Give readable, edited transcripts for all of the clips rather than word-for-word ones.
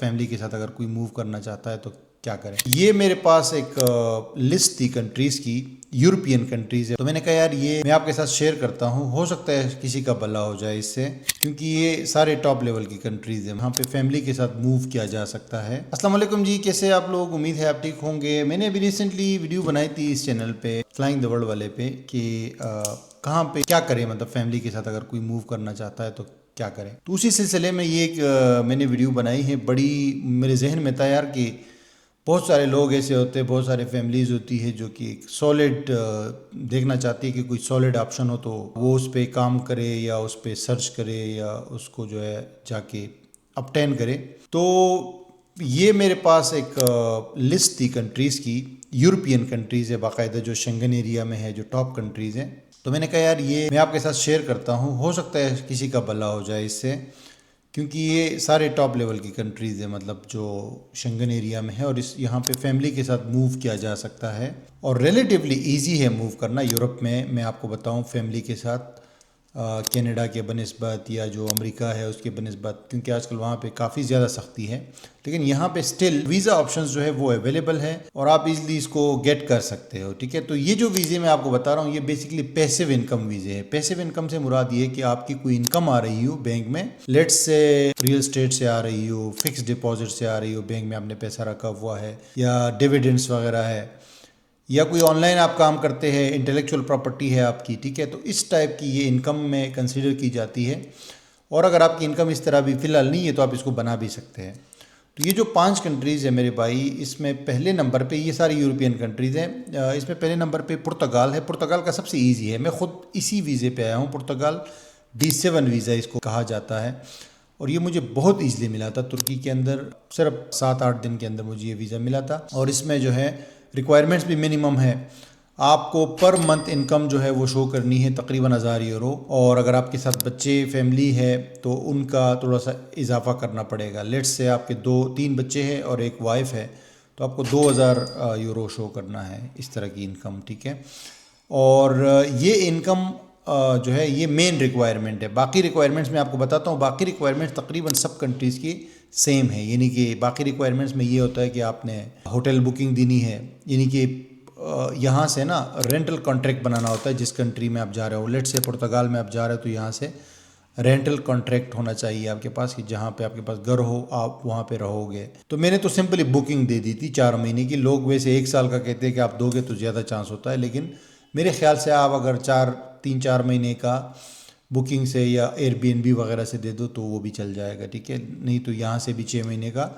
Family کے ساتھ اگر کوئی موو کرنا چاہتا ہے تو کیا کریں. یہ میرے پاس ایک لسٹ تھی کنٹریز کی، یورپین کنٹریز ہے، تو میں نے کہا یار یہ میں آپ کے ساتھ شیئر کرتا ہوں، ہو سکتا ہے کسی کا بھلا ہو جائے اس سے، کیونکہ یہ سارے ٹاپ لیول کی کنٹریز ہیں، وہاں پہ فیملی کے ساتھ موو کیا جا سکتا ہے. السلام علیکم جی، کیسے آپ لوگ؟ امید ہے آپ ٹھیک ہوں گے. میں نے ابھی ریسنٹلی ویڈیو بنائی تھی اس چینل پہ، فلائنگ دا ورلڈ والے پہ، کہ کہاں پہ کیا کریں، مطلب فیملی کے ساتھ اگر کوئی موو کرنا چاہتا ہے تو کیا کریں. تو اسی سلسلے میں یہ ایک میں نے ویڈیو بنائی ہے. بڑی میرے ذہن میں تھا یار کہ بہت سارے لوگ ایسے ہوتے ہیں، بہت سارے فیملیز ہوتی ہے جو کہ ایک سالڈ دیکھنا چاہتی ہے کہ کوئی سالڈ آپشن ہو تو وہ اس پہ کام کرے یا اس پہ سرچ کرے یا اس کو جو ہے جا کے اپٹین کرے. تو یہ میرے پاس ایک لسٹ تھی کنٹریز کی، یورپین کنٹریز ہے باقاعدہ، جو شنگن ایریا میں ہے، جو ٹاپ کنٹریز ہیں. تو میں نے کہا یار یہ میں آپ کے ساتھ شیئر کرتا ہوں، ہو سکتا ہے کسی کا بھلا ہو جائے اس سے، کیونکہ یہ سارے ٹاپ لیول کی کنٹریز ہیں، مطلب جو شنگن ایریا میں ہے، اور یہاں پہ فیملی کے ساتھ موو کیا جا سکتا ہے اور ریلیٹیولی ایزی ہے موو کرنا. یورپ میں آپ کو بتاؤں فیملی کے ساتھ کینیڈا کے بنسبت یا جو امریکہ ہے اس کے بنسبت، کیونکہ آج کل وہاں پہ کافی زیادہ سختی ہے، لیکن یہاں پہ سٹل ویزا آپشنز جو ہے وہ اویلیبل ہے اور آپ ایزلی اس کو گیٹ کر سکتے ہو. ٹھیک ہے، تو یہ جو ویزے میں آپ کو بتا رہا ہوں یہ بیسیکلی پیسیو انکم ویزے ہے. پیسیو انکم سے مراد یہ ہے کہ آپ کی کوئی انکم آ رہی ہو بینک میں، لیٹس سے ریئل اسٹیٹ سے آ رہی ہو، فکس ڈپازٹ سے آ رہی ہو، بینک میں آپ نے پیسہ رکھا ہوا ہے، یا ڈیویڈنڈس وغیرہ ہے، یا کوئی آن لائن آپ کام کرتے ہیں، انٹلیکچوئل پراپرٹی ہے آپ کی. ٹھیک ہے، تو اس ٹائپ کی یہ انکم میں کنسیڈر کی جاتی ہے. اور اگر آپ کی انکم اس طرح بھی فی الحال نہیں ہے تو آپ اس کو بنا بھی سکتے ہیں. تو یہ جو 5 کنٹریز ہیں میرے بھائی، اس میں پہلے نمبر پہ یہ ساری یورپین کنٹریز ہیں. اس میں پہلے نمبر پہ پرتگال ہے. پرتگال کا سب سے ایزی ہے، میں خود اسی ویزے پہ آیا ہوں. پرتگال D7 ویزا اس کو کہا جاتا ہے، اور یہ مجھے بہت ایزلی ملا تھا. ترکی کے اندر صرف 7-8 دن کے اندر مجھے یہ ویزا ملا تھا، اور اس میں جو ہے ریکوائرمنٹس بھی منیمم ہے. آپ کو پر منتھ انکم جو ہے وہ شو کرنی ہے تقریباً 1000 یورو، اور اگر آپ کے ساتھ بچے فیملی ہے تو ان کا تھوڑا سا اضافہ کرنا پڑے گا. لیٹس سے آپ کے 2-3 بچے ہیں اور ایک وائف ہے تو آپ کو 2000 یورو شو کرنا ہے، اس طرح کی انکم. ٹھیک ہے، اور یہ انکم جو ہے یہ مین ریکوائرمنٹ ہے. باقی ریکوائرمنٹس میں آپ کو بتاتا ہوں. باقی ریکوائرمنٹس تقریباً سب کنٹریز کی سیم ہے، یعنی کہ باقی ریکوائرمنٹس میں یہ ہوتا ہے کہ آپ نے ہوٹل بکنگ دینی ہے، یعنی کہ یہاں سے نا رینٹل کانٹریکٹ بنانا ہوتا ہے جس کنٹری میں آپ جا رہے ہو. لیٹ سے پرتگال میں آپ جا رہے ہو تو یہاں سے رینٹل کانٹریکٹ ہونا چاہیے آپ کے پاس، کہ جہاں پہ آپ کے پاس گھر ہو آپ وہاں پہ رہو گے. تو میں نے تو سمپلی بکنگ دے دی تھی 4 مہینے کی. لوگ ویسے 1 سال کا کہتے ہیں کہ آپ دو گے تو زیادہ چانس ہوتا ہے، لیکن میرے خیال سے آپ اگر 3-4 مہینے کا بکنگ سے یا ایئر بی این بی وغیرہ سے دے دو تو وہ بھی چل جائے گا. ٹھیک ہے، نہیں تو یہاں سے بھی 6 مہینے کا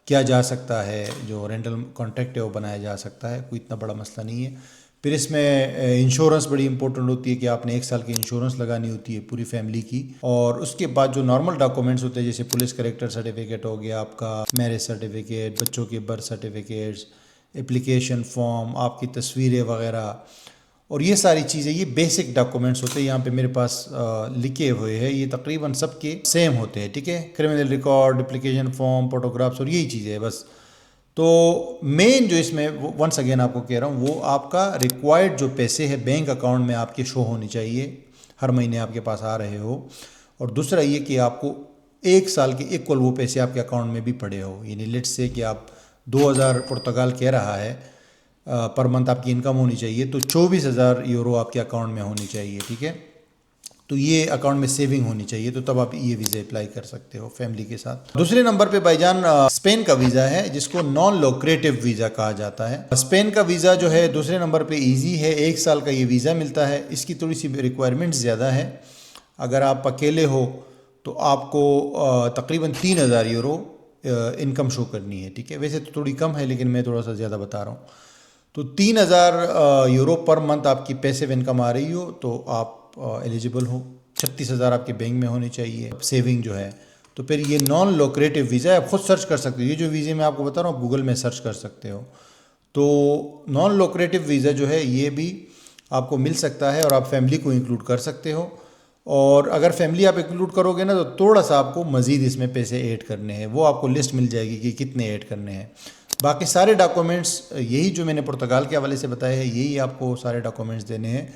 کیا جا سکتا ہے، جو رینٹل کانٹریکٹ ہے وہ بنایا جا سکتا ہے، کوئی اتنا بڑا مسئلہ نہیں ہے. پھر اس میں انشورنس بڑی امپورٹنٹ ہوتی ہے کہ آپ نے 1 سال کی انشورنس لگانی ہوتی ہے پوری فیملی کی. اور اس کے بعد جو نارمل ڈاکومنٹس ہوتے ہیں جیسے پولیس کریکٹر سرٹیفکیٹ ہو گیا آپ کا، میرج سرٹیفکیٹ، بچوں کے برتھ سرٹیفکیٹس، اپلیکیشن فارم، آپ کی تصویریں وغیرہ، اور یہ ساری چیزیں یہ بیسک ڈاکومنٹس ہوتے ہیں. یہاں پہ میرے پاس لکھے ہوئے ہیں، یہ تقریباً سب کے سیم ہوتے ہیں. ٹھیک ہے، criminal record, application form, photographs, اور یہی چیزیں ہیں بس. تو مین جو اس میں ونس اگین آپ کو کہہ رہا ہوں، وہ آپ کا ریکوائرڈ جو پیسے ہیں بینک اکاؤنٹ میں آپ کے شو ہونی چاہیے، ہر مہینے آپ کے پاس آ رہے ہو. اور دوسرا یہ کہ آپ کو 1 سال کے ایکول وہ پیسے آپ کے اکاؤنٹ میں بھی پڑے ہو. یعنی لیٹ سے کہ آپ 2000 پرتگال کہہ رہا ہے پر منتھ آپ کی انکم ہونی چاہیے، تو 24000 یورو آپ کے اکاؤنٹ میں ہونی چاہیے. ٹھیک ہے، تو یہ اکاؤنٹ میں سیونگ ہونی چاہیے، تو تب آپ یہ ویزا اپلائی کر سکتے ہو فیملی کے ساتھ. دوسرے نمبر پہ بھائی جان اسپین کا ویزا ہے، جس کو نان لوکریٹو ویزا کہا جاتا ہے. اسپین کا ویزا جو ہے دوسرے نمبر پہ ایزی ہے، 1 سال کا یہ ویزا ملتا ہے. اس کی تھوڑی سی ریکوائرمنٹ زیادہ ہے. اگر آپ اکیلے ہو تو آپ کو تقریباً 3000 یورو انکم شو کرنی ہے. ٹھیک ہے، ویسے تو تھوڑی کم ہے لیکن میں تھوڑا سا زیادہ بتا رہا ہوں. تو 3000 یورو پر منتھ آپ کی پیسیو انکم آ رہی ہو تو آپ ایلیجیبل ہو. 36000 آپ کے بینک میں ہونی چاہیے سیونگ جو ہے. تو پھر یہ نان لوکریٹو ویزا ہے، آپ خود سرچ کر سکتے ہو. یہ جو ویزے میں آپ کو بتا رہا ہوں گوگل میں سرچ کر سکتے ہو. تو نان لوکریٹو ویزا جو ہے یہ بھی آپ کو مل سکتا ہے، اور آپ فیملی کو انکلوڈ کر سکتے ہو. اور اگر فیملی آپ انکلوڈ کرو گے نا تو تھوڑا سا آپ کو مزید اس میں پیسے ایڈ کرنے ہیں، وہ آپ کو لسٹ مل جائے گی کہ کتنے ایڈ کرنے ہیں. باقی سارے ڈاکومنٹس یہی جو میں نے پرتگال کے حوالے سے بتایا ہے، یہی آپ کو سارے ڈاکومنٹس دینے ہیں.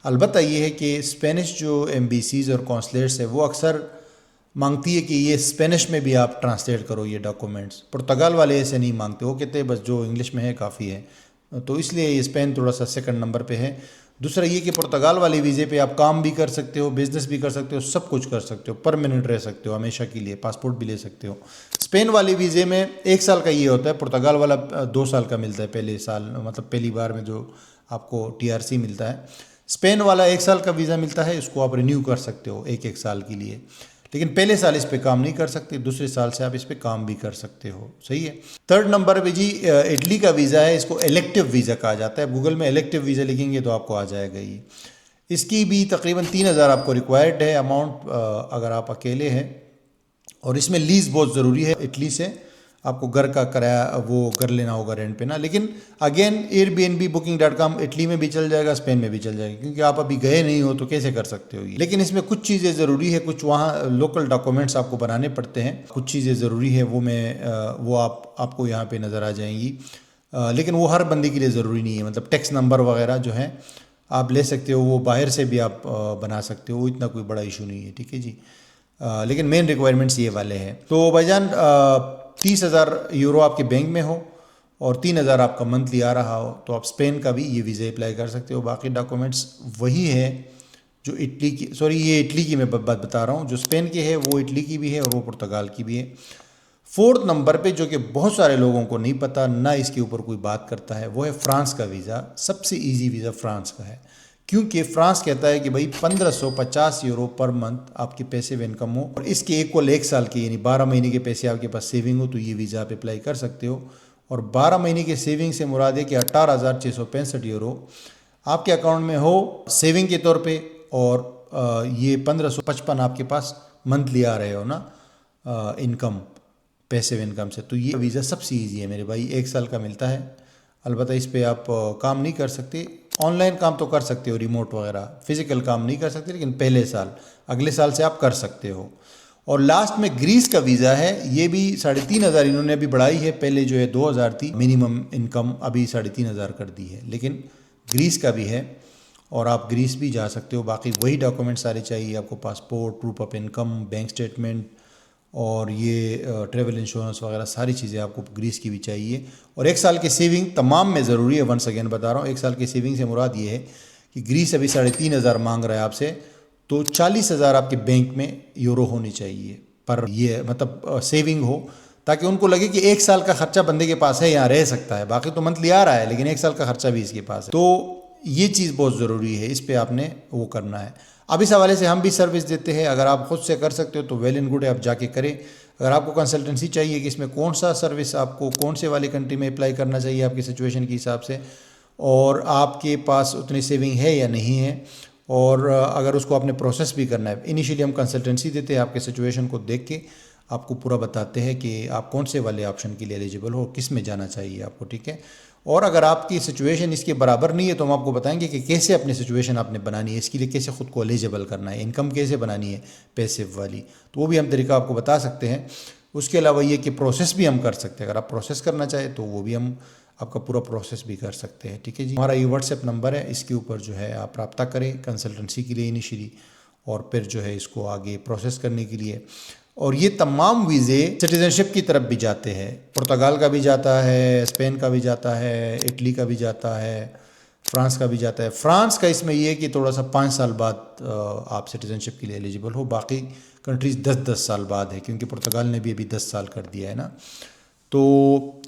البتہ یہ ہے کہ اسپینش جو ایمبیسیز اور کونسلیٹس ہے وہ اکثر مانگتی ہے کہ یہ اسپینش میں بھی آپ ٹرانسلیٹ کرو یہ ڈاکومنٹس. پرتگال والے ایسے نہیں مانگتے, وہ کہتے ہیں بس جو انگلش میں ہے کافی ہے. تو اس لیے یہ اسپین تھوڑا سا سیکنڈ نمبر پہ ہے. دوسرا یہ کہ پرتگال والے ویزے پہ آپ کام بھی کر سکتے ہو, بزنس بھی کر سکتے ہو, سب کچھ کر سکتے ہو, پرماننٹ رہ سکتے ہو ہمیشہ کے لیے, پاسپورٹ بھی لے سکتے ہو. اسپین والے ویزے میں 1 سال کا یہ ہوتا ہے, پرتگال والا 2 سال کا ملتا ہے پہلے سال, مطلب پہلی بار میں جو آپ کو TRC ملتا ہے. اسپین والا 1 سال کا ویزا ملتا ہے, اس کو آپ رینیو کر سکتے ہو 1 سال کے لیے, لیکن پہلے سال اس پہ کام نہیں کر سکتے, دوسرے سال سے آپ اس پہ کام بھی کر سکتے ہو. صحیح ہے. 3rd نمبر پہ جی اٹلی کا ویزا ہے, اس کو الیکٹیو ویزا کہا جاتا ہے. گوگل میں الیکٹیو ویزا لکھیں گے تو آپ کو آ جائے گا یہ. اس کی بھی تقریباً 3000 آپ کو ریکوائرڈ ہے اماؤنٹ اگر آپ اکیلے ہیں, اور اس میں لیز بہت ضروری ہے. اٹلی سے آپ کو گھر کا کرایہ وہ گھر لینا ہوگا رینٹ پہ نا, لیکن اگین Airbnb booking.com اٹلی میں بھی چل جائے گا, اسپین میں بھی چل جائے گا, کیونکہ آپ ابھی گئے نہیں ہو تو کیسے کر سکتے ہو یہ. لیکن اس میں کچھ چیزیں ضروری ہے, کچھ وہاں لوکل ڈاکومنٹس آپ کو بنانے پڑتے ہیں, کچھ چیزیں ضروری ہے, وہ آپ کو یہاں پہ نظر آ جائیں گی. لیکن وہ ہر بندے کے لیے ضروری نہیں ہے, مطلب ٹیکس نمبر وغیرہ جو ہیں آپ لے سکتے ہو, وہ باہر سے بھی آپ بنا سکتے ہو, اتنا کوئی بڑا ایشو نہیں ہے. ٹھیک ہے جی. لیکن مین ریکوائرمنٹس یہ والے ہیں. تو بھائی جان 30,000 یورو آپ کے بینک میں ہو اور 3,000 آپ کا منتھلی آ رہا ہو تو آپ اسپین کا بھی یہ ویزا اپلائی کر سکتے ہو. باقی ڈاکومنٹس وہی ہے جو اٹلی کی, یہ اٹلی کی میں بات بتا رہا ہوں, جو اسپین کی ہے وہ اٹلی کی بھی ہے اور وہ پرتگال کی بھی ہے. 4تھ نمبر پہ جو کہ بہت سارے لوگوں کو نہیں پتہ, نہ اس کے اوپر کوئی بات کرتا ہے, وہ ہے فرانس کا ویزا. سب سے ایزی ویزا فرانس کا ہے, کیونکہ فرانس کہتا ہے کہ بھائی 1550 یورو پر منتھ آپ کے پیسیو انکم ہو اور اس کے ایکول 1 سال کے, یعنی 12 مہینے کے پیسے آپ کے پاس سیونگ ہو, تو یہ ویزا آپ اپلائی کر سکتے ہو. اور 12 مہینے کے سیونگ سے مراد ہے کہ 18,665 یورو آپ کے اکاؤنٹ میں ہو سیونگ کے طور پہ, اور یہ 1555 آپ کے پاس منتھلی آ رہے ہو نا انکم, پیسیو انکم سے. تو یہ ویزا سب سے ایزی ہے میرے بھائی, 1 سال کا ملتا ہے. البتہ اس پہ آپ کام نہیں کر سکتے, آن لائن کام تو کر سکتے ہو, ریموٹ وغیرہ, فزیکل کام نہیں کر سکتے, لیکن پہلے سال, اگلے سال سے آپ کر سکتے ہو. اور لاسٹ میں گریس کا ویزا ہے, یہ بھی 3,500 انہوں نے ابھی بڑھائی ہے, پہلے جو ہے 2,000 تھی منیمم انکم, ابھی 3,500 کر دی ہے. لیکن گریس کا بھی ہے اور آپ گریس بھی جا سکتے ہو. باقی وہی ڈاکومنٹ سارے چاہیے آپ کو, passport, proof of income, bank statement, اور یہ ٹریول انشورنس وغیرہ ساری چیزیں آپ کو گریس کی بھی چاہیے. اور 1 سال کی سیونگ تمام میں ضروری ہے. ونس اگین بتا رہا ہوں, 1 سال کی سیونگ سے مراد یہ ہے کہ گریس ابھی 3,500 مانگ رہا ہے آپ سے, تو 40,000 آپ کے بینک میں یورو ہونی چاہیے پر, یہ مطلب سیونگ ہو, تاکہ ان کو لگے کہ 1 سال کا خرچہ بندے کے پاس ہے, یہاں رہ سکتا ہے. باقی تو منتھلی آ رہا ہے, لیکن 1 سال کا خرچہ بھی اس کے پاس ہے. تو یہ چیز بہت ضروری ہے, اس پہ آپ نے وہ کرنا ہے. اب اس حوالے سے ہم بھی سروس دیتے ہیں, اگر آپ خود سے کر سکتے ہو تو ویل اینڈ گڈ ہے, آپ جا کے کریں. اگر آپ کو کنسلٹنسی چاہیے کہ اس میں کون سا سروس آپ کو کون سے والی کنٹری میں اپلائی کرنا چاہیے آپ کی سچویشن کے حساب سے, اور آپ کے پاس اتنی سیونگ ہے یا نہیں ہے, اور اگر اس کو آپ نے پروسیس بھی کرنا ہے, انیشیلی ہم کنسلٹنسی دیتے ہیں, آپ کے سچویشن کو دیکھ کے آپ کو پورا بتاتے ہیں کہ آپ کون سے والے آپشن کے لیے ایلیجیبل ہو, کس میں جانا چاہیے آپ کو. ٹھیک ہے. اور اگر آپ کی سچویشن اس کے برابر نہیں ہے تو ہم آپ کو بتائیں گے کہ کیسے اپنی سچویشن آپ نے بنانی ہے, اس کے لیے کیسے خود کو ایلیجیبل کرنا ہے, انکم کیسے بنانی ہے پیسیو والی, تو وہ بھی ہم طریقہ آپ کو بتا سکتے ہیں. اس کے علاوہ یہ کہ پروسیس بھی ہم کر سکتے ہیں, اگر آپ پروسیس کرنا چاہیں تو وہ بھی ہم آپ کا پورا پروسیس بھی کر سکتے ہیں. ٹھیک ہے جی. ہمارا یہ واٹس ایپ نمبر ہے, اس کے اوپر جو ہے آپ رابطہ کریں کنسلٹنسی کے لیے انیشیلی, اور پھر جو ہے اس کو آگے پروسیس کرنے کے لیے. اور یہ تمام ویزے سٹیزن شپ کی طرف بھی جاتے ہیں, پرتگال کا بھی جاتا ہے, اسپین کا بھی جاتا ہے, اٹلی کا بھی جاتا ہے, فرانس کا بھی جاتا ہے. فرانس کا اس میں یہ ہے کہ تھوڑا سا 5 سال بعد آپ سٹیزن شپ کے لیے ایلیجیبل ہو, باقی کنٹریز 10 سال بعد ہے, کیونکہ پرتگال نے بھی ابھی 10 سال کر دیا ہے نا. تو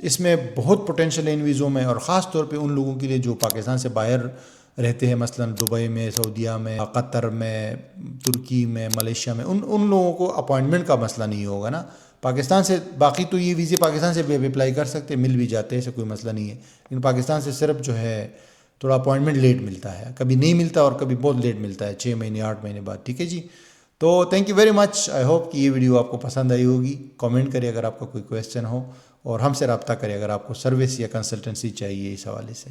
اس میں بہت پوٹینشیل ہے ان ویزوں میں, اور خاص طور پہ ان لوگوں کے لیے جو پاکستان سے باہر رہتے ہیں, مثلا دبئی میں, سعودیہ میں, قطر میں, ترکی میں, ملیشیا میں, ان لوگوں کو اپوائنٹمنٹ کا مسئلہ نہیں ہوگا نا پاکستان سے. باقی تو یہ ویزے پاکستان سے بھی اپلائی کر سکتے, مل بھی جاتے ہیں, ایسا کوئی مسئلہ نہیں ہے, لیکن پاکستان سے صرف جو ہے تھوڑا اپوائنٹمنٹ لیٹ ملتا ہے, کبھی نہیں ملتا اور کبھی بہت لیٹ ملتا ہے, 6 مہینے 8 مہینے بعد. ٹھیک ہے جی. تو thank you very much, I hope کہ یہ ویڈیو آپ کو پسند آئی ہوگی. کامنٹ کریں اگر آپ کا کوئی کویسچن ہو, اور ہم سے رابطہ کریں اگر آپ کو سروس یا کنسلٹنسی چاہیے اس حوالے سے.